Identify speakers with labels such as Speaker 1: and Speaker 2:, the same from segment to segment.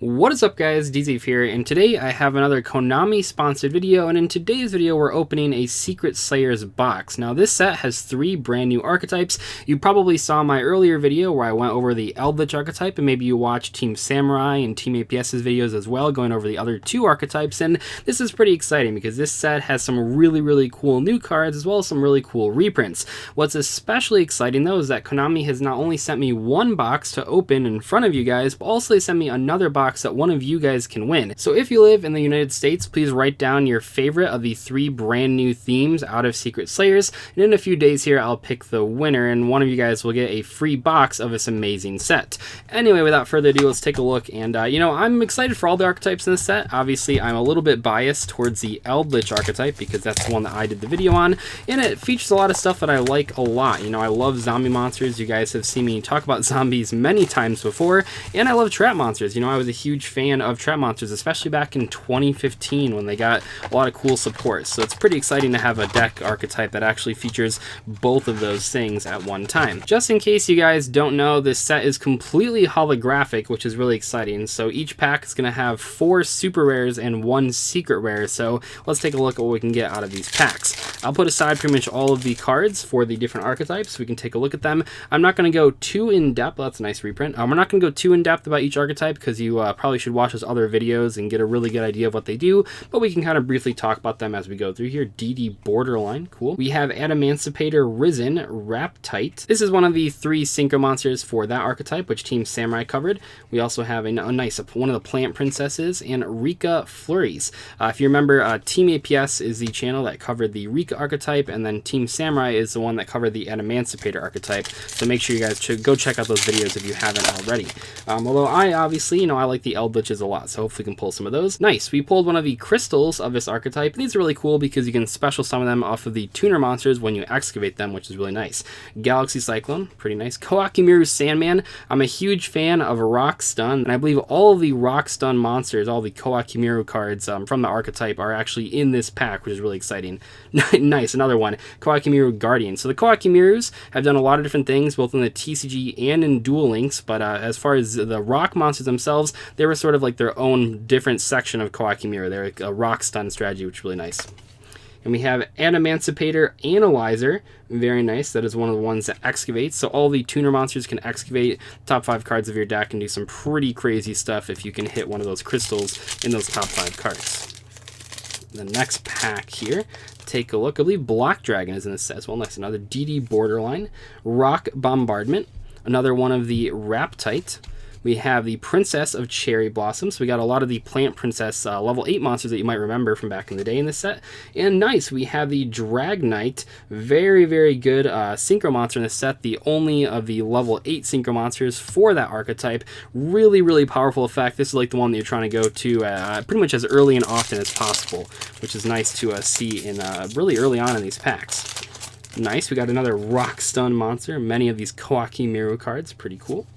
Speaker 1: What is up, guys? Dzeeff here, and today I have another Konami sponsored video, and in today's video we're opening a Secret Slayers box. Now this set has 3 brand new archetypes. You probably saw my earlier video where I went over the Eldlich archetype, and maybe you watched Team Samurai and Team APS's videos as well, going over the other 2 archetypes, and this is pretty exciting because this set has some really cool new cards as well as some really cool reprints. What's especially exciting though is that Konami has not only sent me one box to open in front of you guys, but also they sent me another box that one of you guys can win. So if you live in the United States, please write down your favorite of the 3 brand new themes out of Secret Slayers, and in a few days here I'll pick the winner, and one of you guys will get a free box of this amazing set. Anyway, without further ado, let's take a look, and I'm excited for all the archetypes in this set. Obviously, I'm a little bit biased towards the Eldlich archetype because that's the one that I did the video on, and it features a lot of stuff that I like a lot. I love zombie monsters. You guys have seen me talk about zombies many times before, and I love trap monsters. I was a huge fan of trap monsters, especially back in 2015 when they got a lot of cool support. So it's pretty exciting to have a deck archetype that actually features both of those things at one time. Just in case you guys don't know, this set is completely holographic, which is really exciting. So each pack is going to have 4 super rares and 1 secret rare. So let's take a look at what we can get out of these packs. I'll put aside pretty much all of the cards for the different archetypes so we can take a look at them. I'm not going to go too in depth. That's a nice reprint. We're not going to go too in depth about each archetype because you probably should watch those other videos and get a really good idea of what they do, but we can kind of briefly talk about them as we go through here. DD Borderline, cool. We have Adamantipator Risen, Wrap Tight. This is one of the 3 synchro monsters for that archetype, which Team Samurai covered. We also have a nice one of the Plant Princesses and Rika Flurries. If you remember, Team APS is the channel that covered the Rika archetype, and then Team Samurai is the one that covered the Adamantipator archetype, so make sure you guys should go check out those videos if you haven't already. Although I obviously, I like the Eldliches a lot, so hopefully we can pull some of those. Nice, we pulled one of the crystals of this archetype. These are really cool because you can special summon them off of the tuner monsters when you excavate them, which is really nice. Galaxy Cyclone, pretty nice. Koakimiru Sandman. I'm a huge fan of Rock Stun, and I believe all of the Rock Stun monsters, all the Koakimiru cards from the archetype are actually in this pack, which is really exciting. Nice, another one. Koakimiru Guardian. So the Koakimirus have done a lot of different things, both in the TCG and in Duel Links, but as far as the rock monsters themselves, they were sort of like their own different section of Koakimiru. They're like a rock stun strategy, which is really nice. And we have Adamantipator Analyzer, very nice. That is one of the ones that excavates, so all the tuner monsters can excavate top 5 cards of your deck and do some pretty crazy stuff if you can hit one of those crystals in those top 5 cards. The next pack here, take a look. I believe Black Dragon is in this set as well. Nice, another DD Borderline. Rock Bombardment, another one of the Wrap Tight. We have the Princess of Cherry Blossoms. We got a lot of the Plant Princess level 8 monsters that you might remember from back in the day in this set. And nice, we have the Drag Knight. Very good synchro monster in this set. The only of the level 8 synchro monsters for that archetype. Really powerful effect. This is like the one that you're trying to go to pretty much as early and often as possible, which is nice to see in really early on in these packs. Nice, we got another Rock Stun monster. Many of these Koakimiru cards, pretty cool.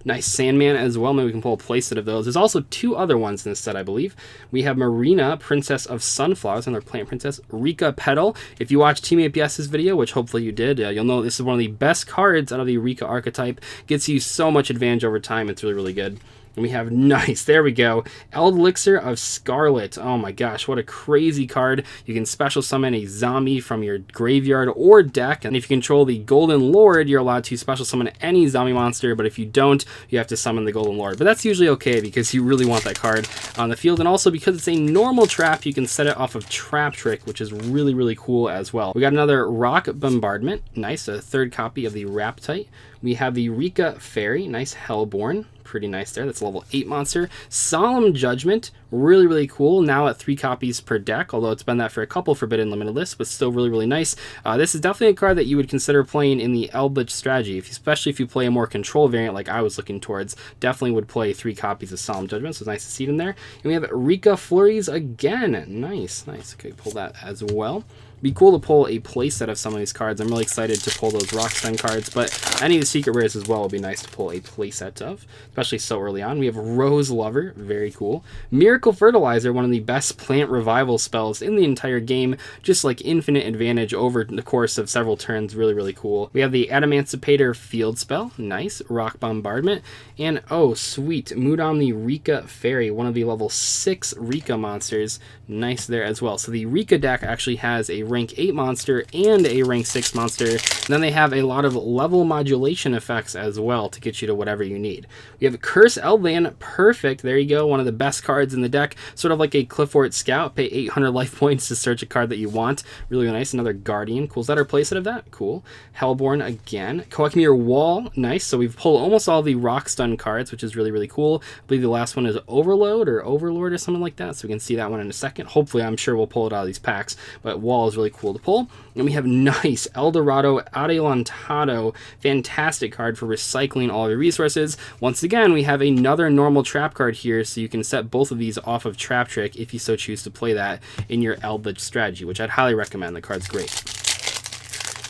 Speaker 1: Nice Sandman as well. Maybe we can pull a playset of those. There's also 2 other ones in this set, I believe. We have Marina, Princess of Sunflowers, another Plant Princess. Rika Petal. If you watched Team APS's video, which hopefully you did, you'll know this is one of the best cards out of the Rika archetype. Gets you so much advantage over time. It's really good. And we have, nice, there we go, Elixir of Scarlet. Oh my gosh, what a crazy card. You can special summon a zombie from your graveyard or deck, and if you control the Golden Lord, you're allowed to special summon any zombie monster, but if you don't, you have to summon the Golden Lord. But that's usually okay because you really want that card on the field, and also because it's a normal trap, you can set it off of Trap Trick, which is really cool as well. We got another Rock Bombardment, nice, a 3rd copy of the Wrap Tight. We have the Rika Fairy, nice, Hellborn. Pretty nice there. That's a level 8 monster. Solemn Judgment, really cool. Now at 3 copies per deck, although it's been that for a couple Forbidden Limited lists, but still really nice. This is definitely a card that you would consider playing in the Eldlich strategy, especially if you play a more control variant like I was looking towards. Definitely would play 3 copies of Solemn Judgment, so it's nice to see it in there. And we have Rika Flurries again. Nice. Okay, pull that as well. Be cool to pull a playset of some of these cards. I'm really excited to pull those Rockstone cards, but any of the secret rares as well would be nice to pull a playset of, especially so early on. We have Rose Lover, very cool. Miracle Fertilizer, one of the best plant revival spells in the entire game, just like infinite advantage over the course of several turns, really, really cool. We have the Adamancipator field spell, nice. Rock Bombardment, and oh, sweet, Mudam the Rika Fairy, one of the level 6 Rika monsters, nice there as well. So the Rika deck actually has a rank 8 monster and a rank 6 monster, and then they have a lot of level modulation effects as well to get you to whatever you need. We have Curse Eldland, perfect, there you go, one of the best cards in the deck, sort of like a Clifford Scout, pay 800 life points to search a card that you want, really nice. Another Guardian, cool. Is that our playset of that? Cool. Hellborn again. Koakmir Wall, nice. So we've pulled almost all the Rockstone cards, which is really, really cool. I believe the last one is Overload or Overlord or something like that, so we can see that one in a second. Hopefully, I'm sure we'll pull it out of these packs, but Wall is really cool to pull. And we have nice Eldorado Adelantado, fantastic card for recycling all of your resources. Once again, we have another normal trap card here, so you can set both of these off of Trap Trick if you so choose to play that in your Eldlich strategy, which I'd highly recommend. The card's great.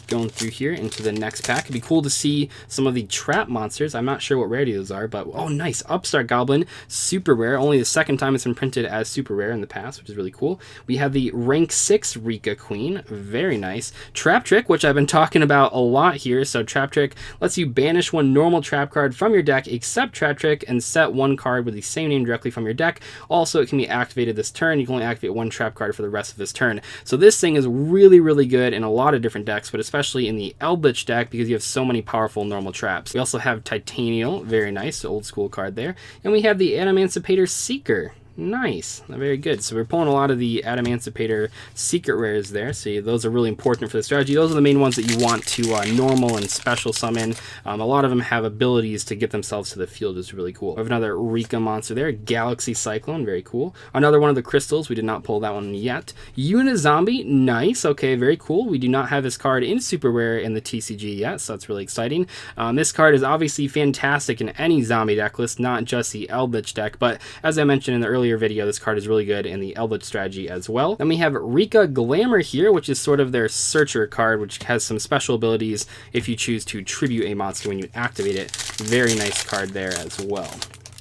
Speaker 1: Going through here into the next pack. It'd be cool to see some of the trap monsters. I'm not sure what rarity those are, but oh, nice. Upstart Goblin, super rare. Only the second time it's been printed as super rare in the past, which is really cool. We have the rank 6 Rika Queen, very nice. Trap Trick, which I've been talking about a lot here. So Trap Trick lets you banish one normal trap card from your deck except Trap Trick and set one card with the same name directly from your deck. Also, it can be activated this turn. You can only activate one trap card for the rest of this turn. So this thing is really, really good in a lot of different decks, but especially in the Eldlich deck because you have so many powerful normal traps. We also have Titanial, very nice, old school card there. And we have the Adamancipator Seeker. Nice, very good. So we're pulling a lot of the Adamancipator secret rares there. So those are really important for the strategy. Those are the main ones that you want to normal and special summon. A lot of them have abilities to get themselves to the field, is really cool. We have another Rika monster there, Galaxy Cyclone, very cool. Another one of the crystals, we did not pull that one yet. Unizombie, nice, okay, very cool. We do not have this card in super rare in the TCG yet, so that's really exciting. This card is obviously fantastic in any zombie deck list, not just the Eldlich deck, but as I mentioned in the earlier video, this card is really good in the Eldlich strategy as well. Then we have Rika Glamour here, which is sort of their searcher card, which has some special abilities if you choose to tribute a monster when you activate it. Very nice card there as well.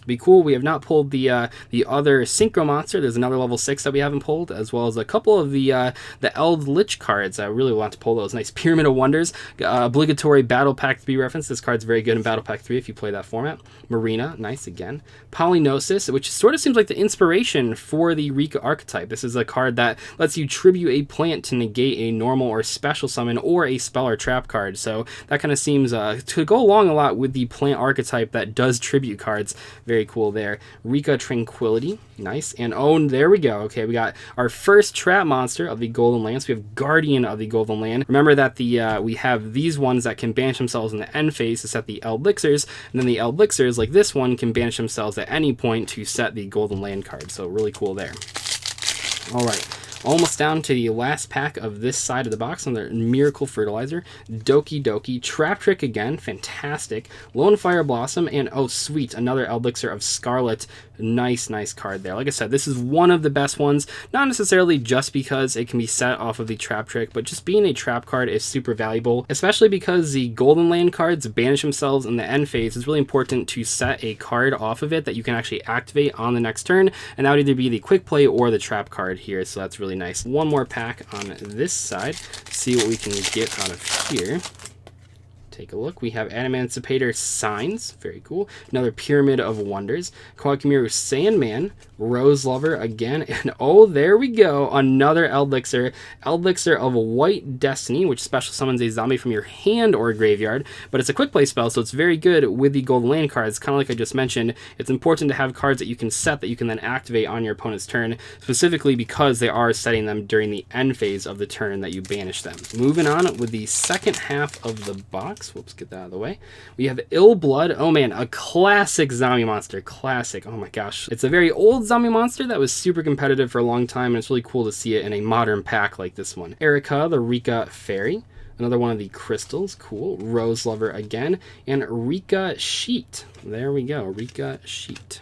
Speaker 1: Be cool. We have not pulled the other Synchro monster. There's another level 6 that we haven't pulled, as well as a couple of the Eldlich cards. I really want to pull those. Nice Pyramid of Wonders, obligatory Battle Pack 3 reference. This card's very good in Battle Pack 3 if you play that format. Marina, nice again. Polynosis, which sort of seems like the inspiration for the Rika archetype. This is a card that lets you tribute a plant to negate a normal or special summon or a spell or trap card. So that kind of seems to go along a lot with the plant archetype that does tribute cards. Very cool there. Rika Tranquility, nice. And oh, there we go. Okay, we got our first trap monster of the Golden Land. So we have Guardian of the Golden Land. Remember that we have these ones that can banish themselves in the end phase to set the Eldlixirs, and then the Eldlixirs, like this one, can banish themselves at any point to set the Golden Land card. So really cool there. All right. Almost down to the last pack of this side of the box. Another Miracle Fertilizer, Doki Doki, Trap Trick again, fantastic, Lone Fire Blossom, and oh sweet, another Eldlixir of Scarlet. Nice card there. Like I said, this is one of the best ones, not necessarily just because it can be set off of the Trap Trick, but just being a trap card is super valuable, especially because the Golden Land cards banish themselves in the end phase. It's really important to set a card off of it that you can actually activate on the next turn, and that would either be the quick play or the trap card here, so that's really nice. One more pack on this side, see what we can get out of here. Take a look. We have Adamancipator Signs, very cool. Another Pyramid of Wonders, Koakimiru Sandman, Rose Lover again, and oh, there we go, another Eldlixir, Eldlixir of White Destiny, which special summons a zombie from your hand or graveyard, but it's a quick play spell, so it's very good with the Golden Land cards. Kind of like I just mentioned, it's important to have cards that you can set that you can then activate on your opponent's turn, specifically because they are setting them during the end phase of the turn that you banish them. Moving on with the second half of the box. Whoops, get that out of the way. We have Ill Blood. Oh man, a classic zombie monster. Classic. Oh my gosh. It's a very old zombie monster that was super competitive for a long time, and it's really cool to see it in a modern pack like this one. Erica, the Rika Fairy. Another one of the crystals. Cool. Rose Lover again. And Rika Sheet. There we go. Rika Sheet.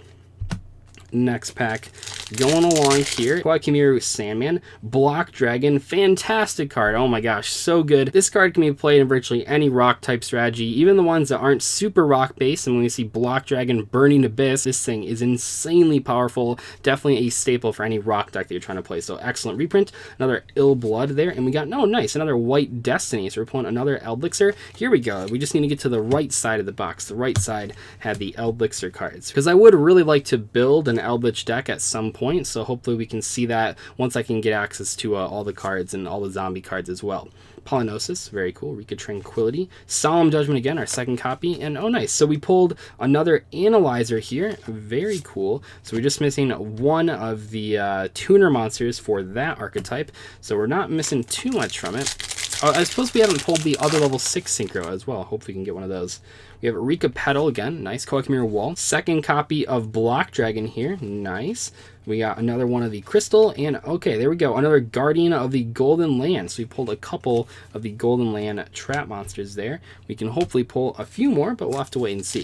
Speaker 1: Next pack going along here. Koakimiru Sandman, Block Dragon, fantastic card. Oh my gosh, so good. This card can be played in virtually any rock type strategy, even the ones that aren't super rock based. And when we see Block Dragon, Burning Abyss, this thing is insanely powerful. Definitely a staple for any rock deck that you're trying to play. So excellent reprint. Another Ill Blood there. And we got, oh nice, another White Destiny. So we're pulling another Eldlich. Here we go. We just need to get to the right side of the box. The right side had the Eldlich cards. Because I would really like to build an Eldlich deck at some point, so hopefully we can see that once I can get access to all the cards and all the zombie cards as well. Polynosis, very cool. Rika Tranquility. Solemn Judgment again, our second copy. And oh nice, so we pulled another Analyzer here. Very cool. So we're just missing one of the tuner monsters for that archetype. So we're not missing too much from it. Oh, I suppose we haven't pulled the other level 6 Synchro as well. Hopefully we can get one of those. We have Rika Petal again. Nice. Koakimiru Wall. Second copy of Block Dragon here. Nice. We got another one of the Crystal. And okay, there we go. Another Guardian of the Golden Land. So we pulled a couple of the Golden Land trap monsters there. We can hopefully pull a few more, but we'll have to wait and see.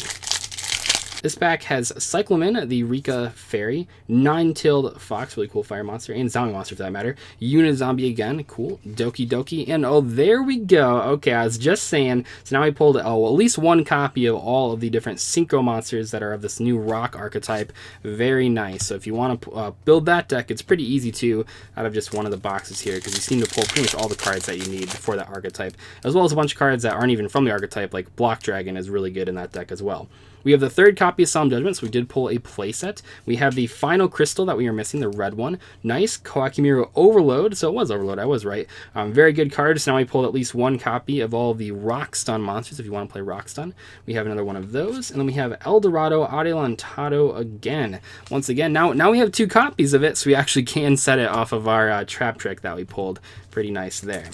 Speaker 1: This pack has Cyclamen, the Rika Fairy, Nine-Tailed Fox, really cool fire monster, and zombie monster for that matter. Unizombie again, cool. Doki Doki, and oh, there we go. Okay, I was just saying, so now I pulled at least one copy of all of the different Synchro monsters that are of this new rock archetype. Very nice. So if you want to build that deck, it's pretty easy to, out of just one of the boxes here, because you seem to pull pretty much all the cards that you need for that archetype, as well as a bunch of cards that aren't even from the archetype, like Block Dragon is really good in that deck as well. We have the third copy of Solemn Judgment, so we did pull a playset. We have the final crystal that we are missing, the red one. Nice. Koakimiru Overload, so it was Overload, I was right. Very good card, so now we pulled at least one copy of all of the Rock Stun monsters, if you want to play Rock Stun. We have another one of those, and then we have El Dorado Adelantado again. Once again, now we have two copies of it, so we actually can set it off of our trap trick that we pulled. Pretty nice there.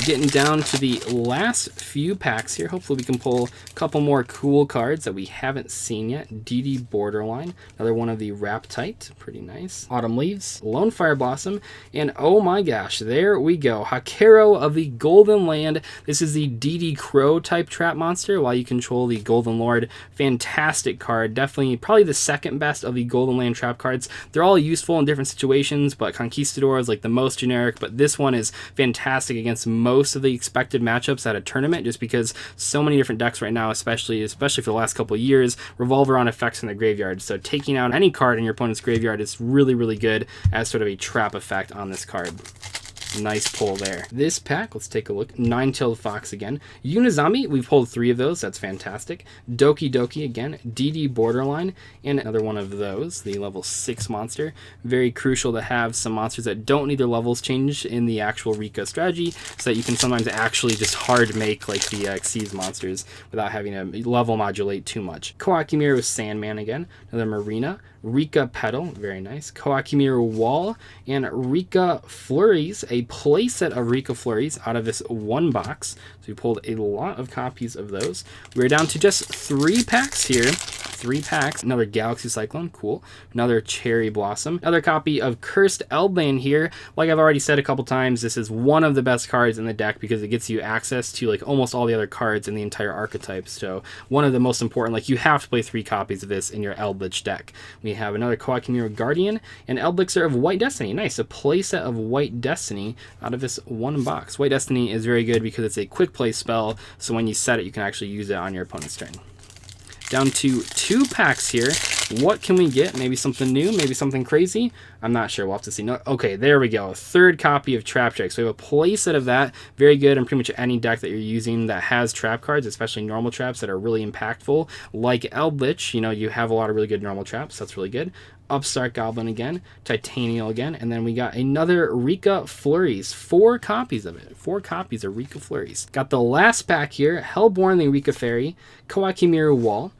Speaker 1: Getting down to the last few packs here. Hopefully we can pull a couple more cool cards that we haven't seen yet. DD Borderline, another one of the Raptite, pretty nice. Autumn Leaves, Lone Fire Blossom, and oh my gosh, there we go. Hakero of the Golden Land. This is the DD Crow type trap monster while you control the Golden Lord. Fantastic card. Definitely probably the second best of the Golden Land trap cards. They're all useful in different situations, but Conquistador is like the most generic, but this one is fantastic against most of the expected matchups at a tournament, just because so many different decks right now, especially for the last couple of years, revolve around effects in the graveyard. So taking out any card in your opponent's graveyard is really, really good as sort of a trap effect on this card. Nice pull there. This pack, let's take a look. Nine-Tailed Fox again. Unizombie, we've pulled 3 of those. That's fantastic. Doki Doki again. DD Borderline, and another one of those, the level 6 monster. Very crucial to have some monsters that don't need their levels changed in the actual Rika strategy, so that you can sometimes actually just hard make like the Xyz monsters without having to level modulate too much. Koakimiru Sandman again. Another Marina. Rika Petal, very nice. Koakimiru Wall, and Rika Flurries, a playset of Rika Flurries out of this one box. So we pulled a lot of copies of those. We're down to just 3 packs here. 3 packs. Another Galaxy Cyclone, cool. Another Cherry Blossom. Another copy of Cursed Eldland here. Like I've already said a couple times, this is one of the best cards in the deck because it gets you access to like almost all the other cards in the entire archetype. So one of the most important, like you have to play 3 copies of this in your Eldlich deck. We have another Koakimiru Guardian and Eldlich of White Destiny. Nice, a playset of White Destiny out of this one box. White Destiny is very good because it's a quick play spell, so when you set it, you can actually use it on your opponent's turn. Down to 2 packs here. What can we get? Maybe something new, maybe something crazy. I'm not sure. We'll have to see. No, okay, there we go. A 3rd copy of Trap Trick. So we have a playset of that. Very good in pretty much any deck that you're using that has trap cards, especially normal traps that are really impactful. Like Eldlich, you know, you have a lot of really good normal traps. That's really good. Upstart Goblin again, Titanial again, and then we got another Rika Flurries. 4 copies of it. 4 copies of Rika Flurries. Got the last pack here, Hellborn the Rika Fairy, Koakimiru Wall,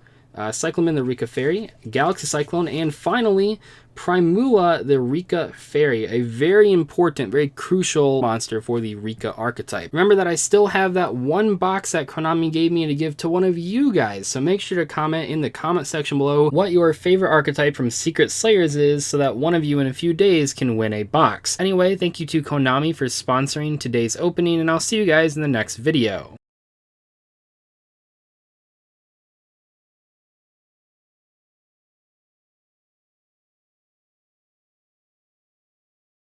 Speaker 1: Cyclamen the Rika Fairy, Galaxy Cyclone, and finally Primula the Rika Fairy, a very important, very crucial monster for the Rika archetype. Remember that I still have that one box that Konami gave me to give to one of you guys, so make sure to comment in the comment section below what your favorite archetype from Secret Slayers is so that one of you in a few days can win a box. Anyway, thank you to Konami for sponsoring today's opening, and I'll see you guys in the next video.